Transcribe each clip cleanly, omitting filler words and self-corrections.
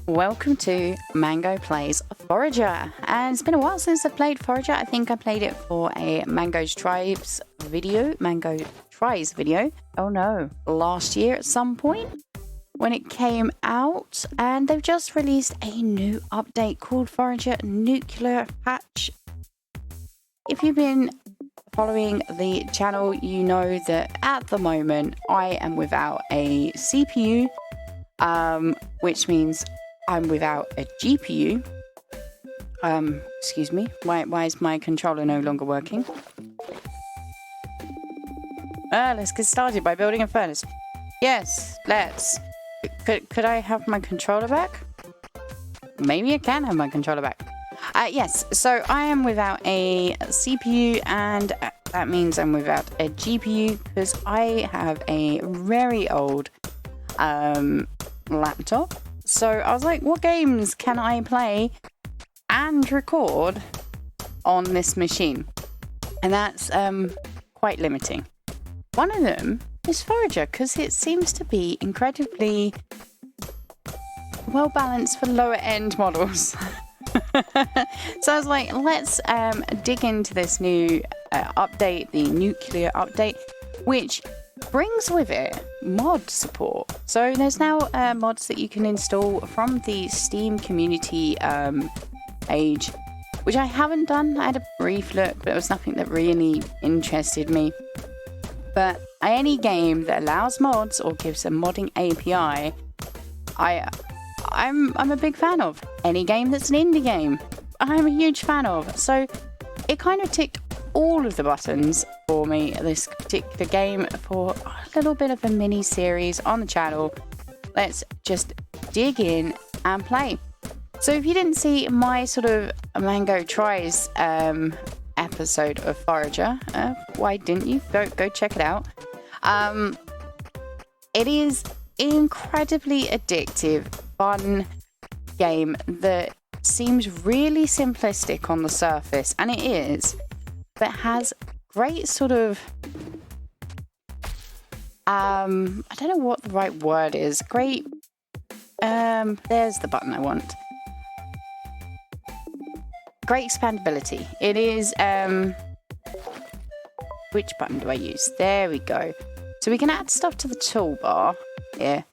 Welcome to Mango Plays Forager, and it's been a while since I played Forager. I think I played it for a Mango Tries video, oh no, last year at some point when it came out, and they've just released a new update called Forager Nuclear Patch. If you've been following the channel, you know that at the moment I am without a CPU, which means I'm without a GPU. Excuse me. Why is my controller no longer working? Let's get started by building a furnace. Yes, let's. Could I have my controller back? Maybe I can have my controller back. Yes, so I am without a CPU, and that means I'm without a GPU because I have a very old laptop. So I was like, what games can I play and record on this machine? And that's quite limiting. One of them is Forager because it seems to be incredibly well balanced for lower end models. So I was like, let's dig into this new update, the nuclear update, which brings with it mod support. So there's now mods that you can install from the Steam community page, which I haven't done. I had a brief look, but it was nothing that really interested me. But any game that allows mods or gives a modding API, I'm a big fan of. Any game that's an indie game, I'm a huge fan of. So it kind of ticked all of the buttons for me, this particular game, for a little bit of a mini series on the channel. Let's just dig in and play. So if you didn't see my sort of Mango Tries episode of Forager, why didn't you? Go check it out. It is incredibly addictive, fun game that seems really simplistic on the surface, and it is, but has great sort of I don't know what the right word is. Great there's the button I want. Great expandability. It is which button do I use? There we go. So we can add stuff to the toolbar here.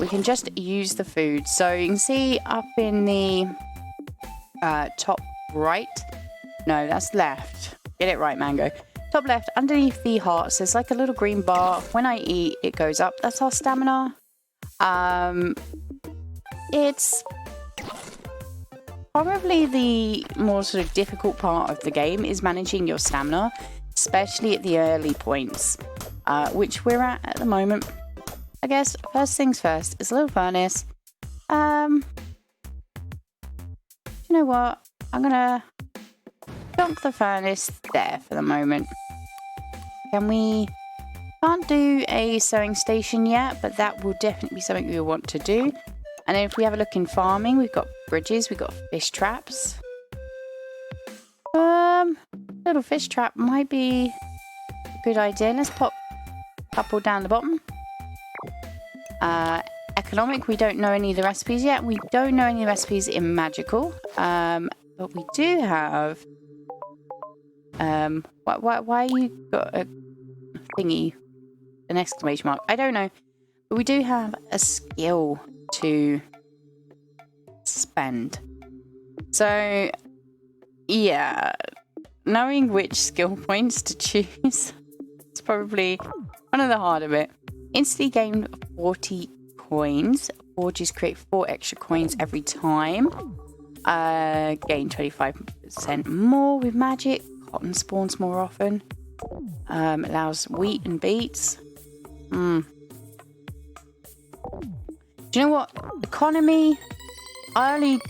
We can just use the food. So you can see up in the top right. No, that's left. Get it right, Mango. Top left, underneath the hearts, there's like a little green bar. When I eat, it goes up. That's our stamina. It's probably the more sort of difficult part of the game is managing your stamina, especially at the early points, which we're at the moment. I guess first things first is a little furnace. You know what? I'm gonna dunk the furnace there for the moment. Can't do a sewing station yet, but that will definitely be something we want to do. And then if we have a look in farming, we've got bridges, we've got fish traps. Little fish trap might be a good idea. Let's pop a couple down the bottom. Economic, we don't know any of the recipes yet. We don't know any of the recipes in magical. But we do have why you got a thingy, an exclamation mark? I don't know. But we do have a skill to spend. So yeah, knowing which skill points to choose is probably one of the harder bit. Instantly gain 40 coins. Forges create 4 extra coins every time. Gain 25% more with magic. Cotton spawns more often. Allows wheat and beets. Do you know what? Economy early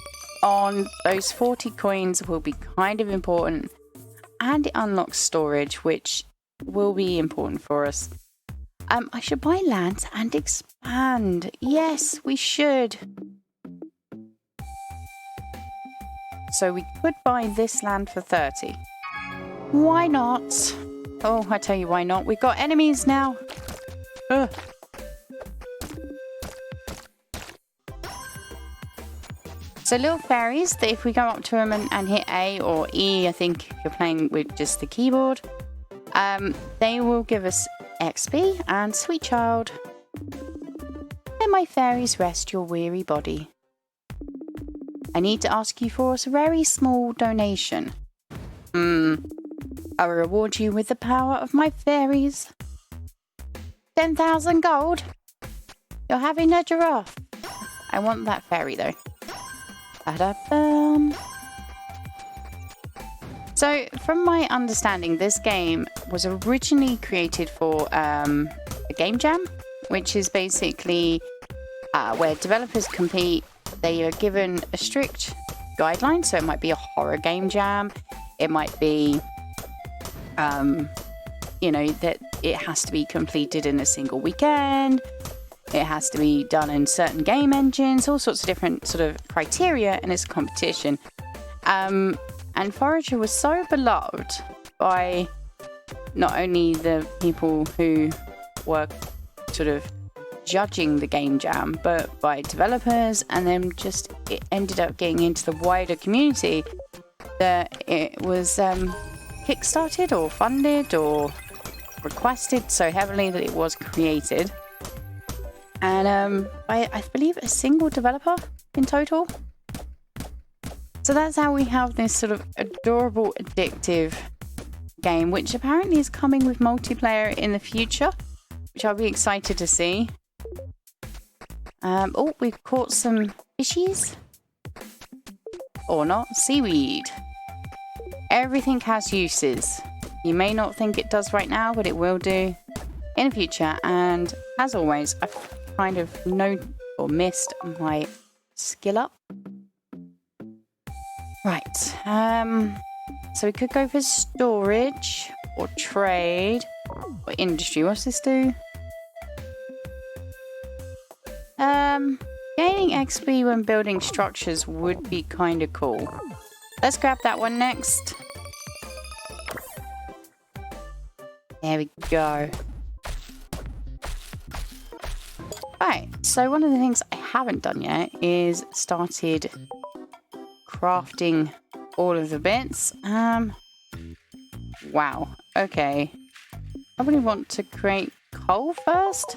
on, those 40 coins will be kind of important. And it unlocks storage, which will be important for us. I should buy land and expand. Yes, we should. So we could buy this land for 30. Why not? Oh, I tell you why not. We've got enemies now. Ugh. So little fairies that if we go up to them and hit A or E, I think if you're playing with just the keyboard, they will give us XP and sweet child. Let my fairies rest your weary body. I need to ask you for a very small donation. I will reward you with the power of my fairies. 10,000 gold. You're having a giraffe. I want that fairy though. Ba-da-bum. So, from my understanding, this game was originally created for a game jam, which is basically where developers compete. They are given a strict guideline, so it might be a horror game jam. It might be, you know, that it has to be completed in a single weekend. It has to be done in certain game engines, all sorts of different sort of criteria, and it's a competition. And Forager was so beloved by not only the people who were sort of judging the game jam, but by developers, and then just it ended up getting into the wider community that it was kickstarted or funded or requested so heavily that it was created. And I believe a single developer in total. So that's how we have this sort of adorable, addictive game, which apparently is coming with multiplayer in the future, which I'll be excited to see. Oh, we've caught some fishies. Or not. Seaweed. Everything has uses. You may not think it does right now, but it will do in the future. And as always, I've kind of missed my skill up. Right. So we could go for storage or trade or industry. What's this do? Gaining XP when building structures would be kind of cool. Let's grab that one next. There we go. Right, so one of the things I haven't done yet is started crafting all of the bits. Wow, okay. I really want to create coal first.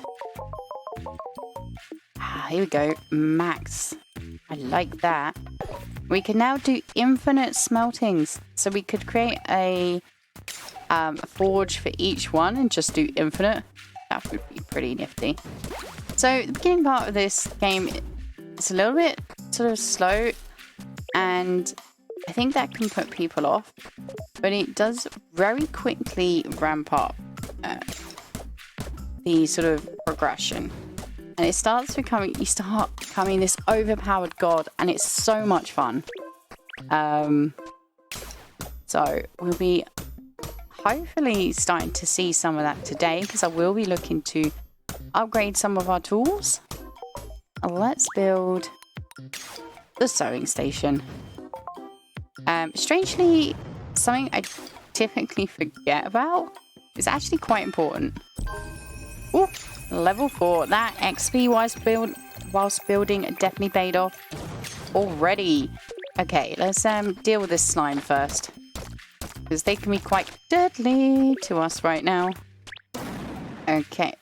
Here we go, max. I like that. We can now do infinite smeltings. So we could create a forge for each one and just do infinite. That would be pretty nifty. So the beginning part of this game is a little bit sort of slow, and I think that can put people off, but it does very quickly ramp up the sort of progression. And it starts becoming, you start becoming this overpowered god, and it's so much fun. So we'll be hopefully starting to see some of that today, because I will be looking to upgrade some of our tools. Let's build the sewing station. Strangely, something I typically forget about is actually quite important. Ooh, level 4. That XP whilst building definitely paid off already. Okay, let's deal with this slime first, because they can be quite deadly to us right now. Okay,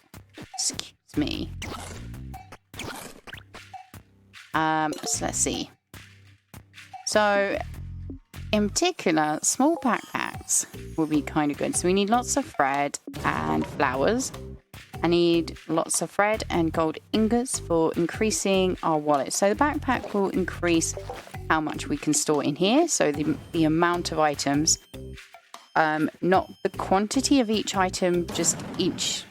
excuse me. So let's see. So, in particular, small backpacks will be kind of good. So we need lots of thread and flowers. I need lots of thread and gold ingots for increasing our wallet. So the backpack will increase how much we can store in here. So the amount of items, not the quantity of each item, just each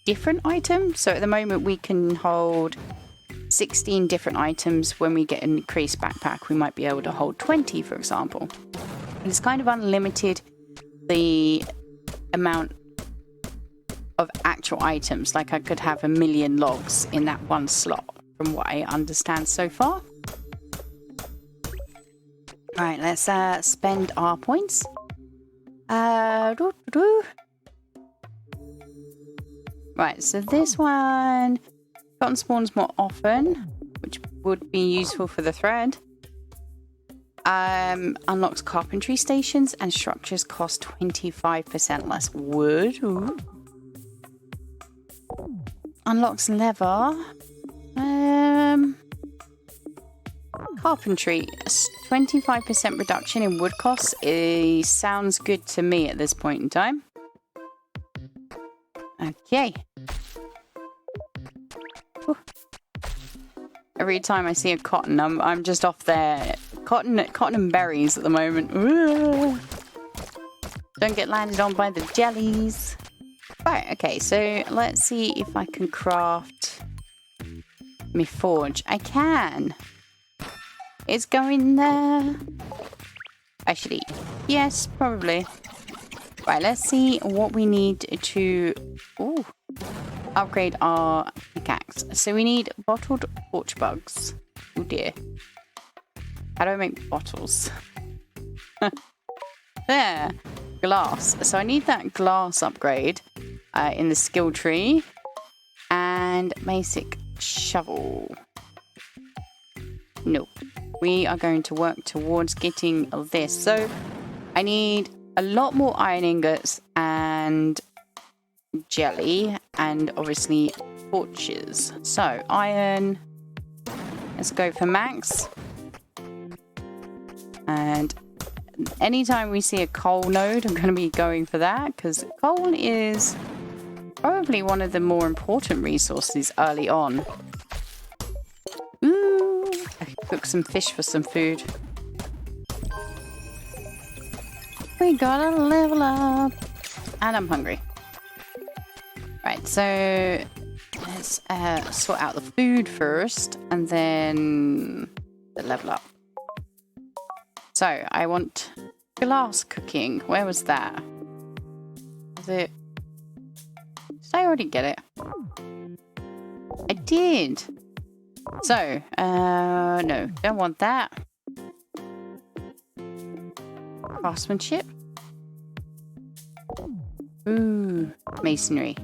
different item. So at the moment we can hold 16 different items. When we get an increased backpack, we might be able to hold 20, for example. And it's kind of unlimited, the amount of actual items. Like I could have 1 million logs in that one slot, from what I understand so far. Alright, let's spend our points. Right, so this one, cotton spawns more often, which would be useful for the thread. Unlocks carpentry stations and structures cost 25% less wood. Ooh. Unlocks leather. Carpentry. 25% reduction in wood costs. Sounds good to me at this point in time. Okay. Whew. Every time I see a cotton, I'm just off there. Cotton and berries at the moment. Ooh. Don't get landed on by the jellies. Right, okay, so let's see if I can craft me forge. I can. It's going there. Actually, yes, probably. Right, let's see what we need to upgrade our pickaxe. So we need bottled torch bugs. Oh dear. How do I make bottles? There. Glass. So I need that glass upgrade in the skill tree. And basic shovel. Nope. We are going to work towards getting this. So I need a lot more iron ingots and jelly and obviously torches. So iron. Let's go for max. And anytime we see a coal node, I'm going to be going for that because coal is probably one of the more important resources early on. Ooh, I could cook some fish for some food. We gotta level up. And I'm hungry. Right, so let's sort out the food first and then the level up. So I want glass cooking. Where was that? Was it? Did I already get it? I did. So, no, don't want that. Craftsmanship. Ooh, masonry.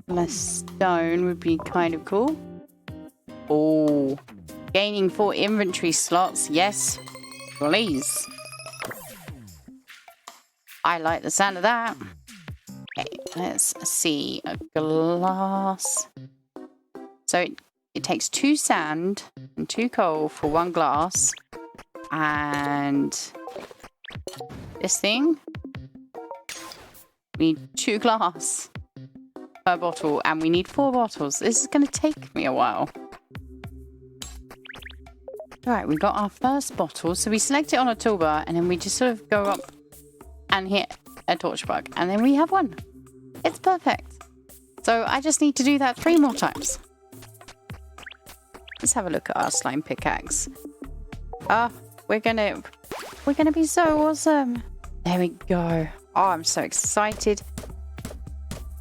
Less stone would be kind of cool. Oh, gaining 4 inventory slots. Yes, please. I like the sound of that. Okay, let's see. A glass. So it takes 2 sand and 2 coal for 1 glass. And this thing. We need 2 glass per bottle. And we need 4 bottles. This is going to take me a while. Alright, we got our first bottle. So we select it on a toolbar. And then we just sort of go up and hit a torch bug. And then we have 1. It's perfect. So I just need to do that 3 more times. Let's have a look at our slime pickaxe. We're gonna be so awesome. There we go. Oh, I'm so excited.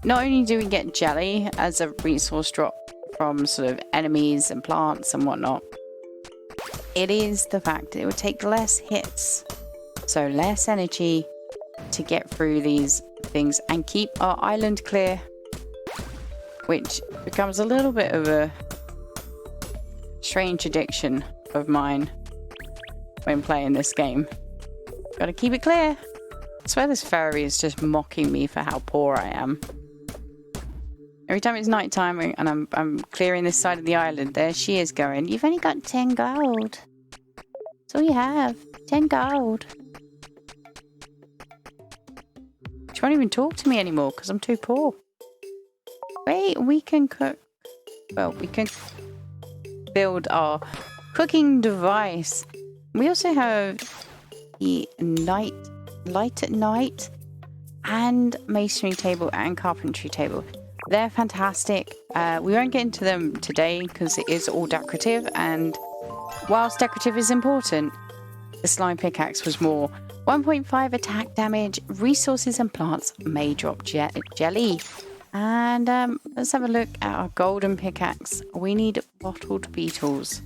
Not only do we get jelly as a resource drop from sort of enemies and plants and whatnot, it is the fact that it would take less hits, so less energy to get through these things and keep our island clear, which becomes a little bit of a strange addiction of mine when playing this game. Gotta keep it clear. I swear this fairy is just mocking me for how poor I am. Every time it's night time and I'm clearing this side of the island, there she is going, "You've only got 10 gold. That's all you have. 10 gold." She won't even talk to me anymore because I'm too poor. Wait, we can cook. Well, we can build our cooking device. We also have the light at night and masonry table and carpentry table. They're fantastic. We won't get into them today because it is all decorative, and whilst decorative is important, the slime pickaxe was more. 1.5 attack damage, resources and plants may drop jelly. And let's have a look at our golden pickaxe. We need bottled beetles.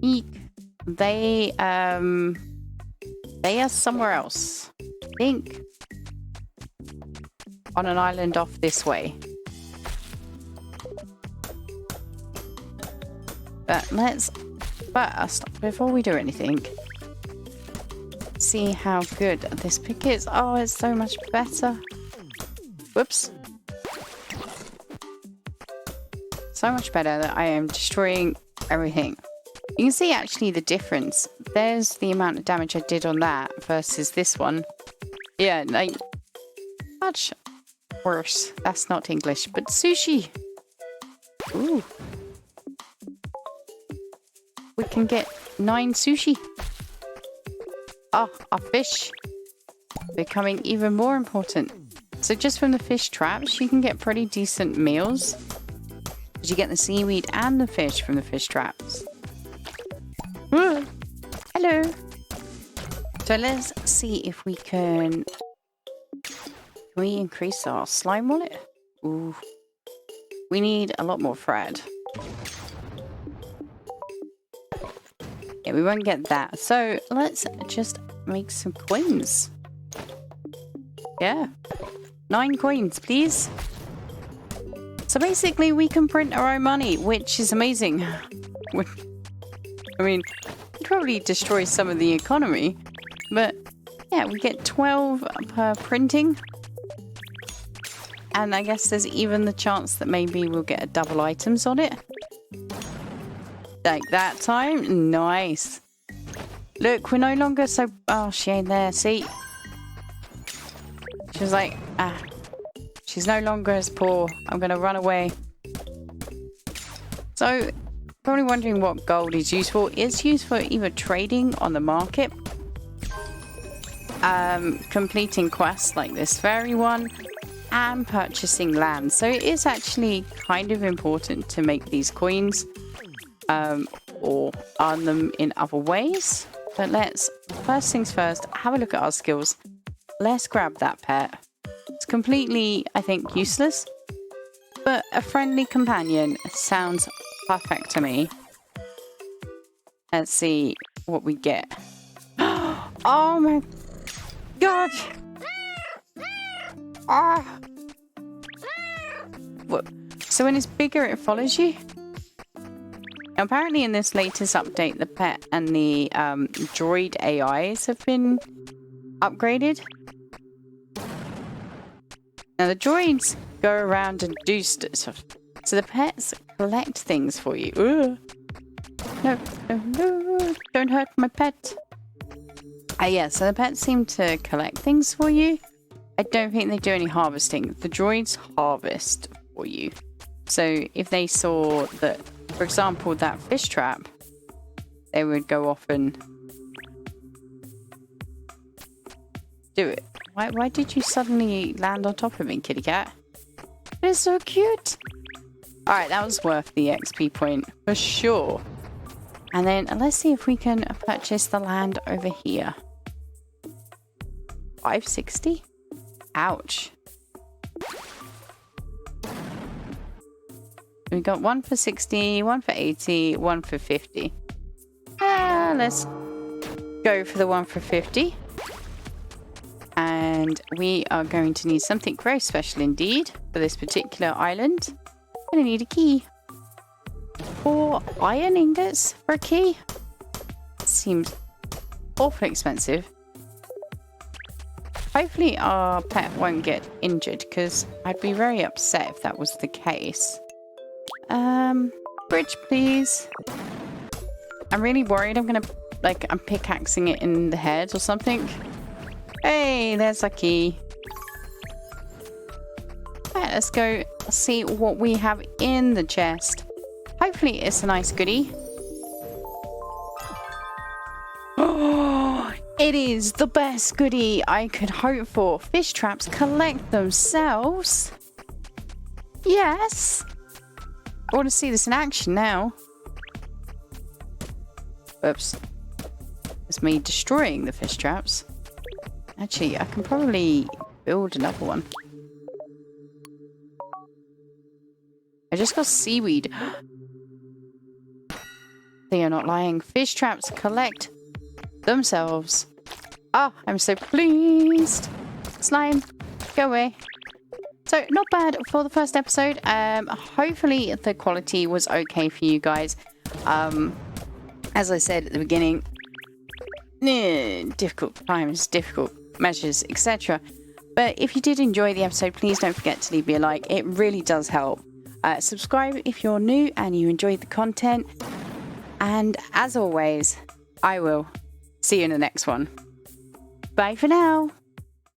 Eek. They are somewhere else. I think on an island off this way. But let's first, before we do anything, see how good this pick is. Oh, it's so much better. Whoops. So much better that I am destroying everything. You can see actually the difference. There's the amount of damage I did on that versus this one. Yeah, like, much worse. That's not English, but sushi. Ooh. We can get 9 sushi. Ah, our fish. Becoming even more important. So just from the fish traps, you can get pretty decent meals. You get the seaweed and the fish from the fish traps. Ooh. Hello. So let's see if we can we increase our slime wallet? Ooh. We need a lot more thread. Yeah, we won't get that. So let's just make some coins. Yeah. 9 coins, please. So basically, we can print our own money, which is amazing. I mean, it probably destroys some of the economy, but yeah, we get 12 per printing. And I guess there's even the chance that maybe we'll get a double items on it. Like that time. Nice. Look, we're no longer so... Oh, she ain't there. See? She was like, ah. She's no longer as poor. I'm going to run away. So, probably wondering what gold is used for. It's used for either trading on the market, completing quests like this fairy one, and purchasing land. So it is actually kind of important to make these coins or earn them in other ways. But let's, first things first, have a look at our skills. Let's grab that pet. It's completely, I think, useless, but a friendly companion sounds perfect to me. Let's see what we get. Oh my god! Ah! What? So when it's bigger, it follows you? Apparently in this latest update, the pet and the droid AIs have been upgraded. Now the droids go around and do stuff, so the pets collect things for you. Ugh. No, no, no, don't hurt my pet. Yeah, so the pets seem to collect things for you. I don't think they do any harvesting. The droids harvest for you. So if they saw that, for example, that fish trap, they would go off and do it. Why did you suddenly land on top of me, kitty cat? It's so cute. Alright, that was worth the XP point for sure. And then let's see if we can purchase the land over here. 560? Ouch. We got 1 for 60, 1 for 80, 1 for 50. Let's go for the 1 for 50. And we are going to need something very special indeed for this particular island. I'm going to need a key. 4 iron ingots for a key? Seems awfully expensive. Hopefully our pet won't get injured, because I'd be very upset if that was the case. Bridge, please. I'm really worried I'm pickaxing it in the head or something. Hey, there's a key. Right, let's go see what we have in the chest. Hopefully it's a nice goodie. Oh, it is the best goodie I could hope for. Fish traps collect themselves. Yes. I want to see this in action now. Oops. It's me destroying the fish traps. Actually, I can probably build another one. I just got seaweed. They are not lying. Fish traps collect themselves. Ah, I'm so pleased. Slime, go away. So, not bad for the first episode. Hopefully the quality was okay for you guys. As I said at the beginning, difficult times, difficult measures, etc. But if you did enjoy the episode, please don't forget to leave me a like. It really does help. Subscribe if you're new and you enjoyed the content. And as always, I will see you in the next one. Bye for now.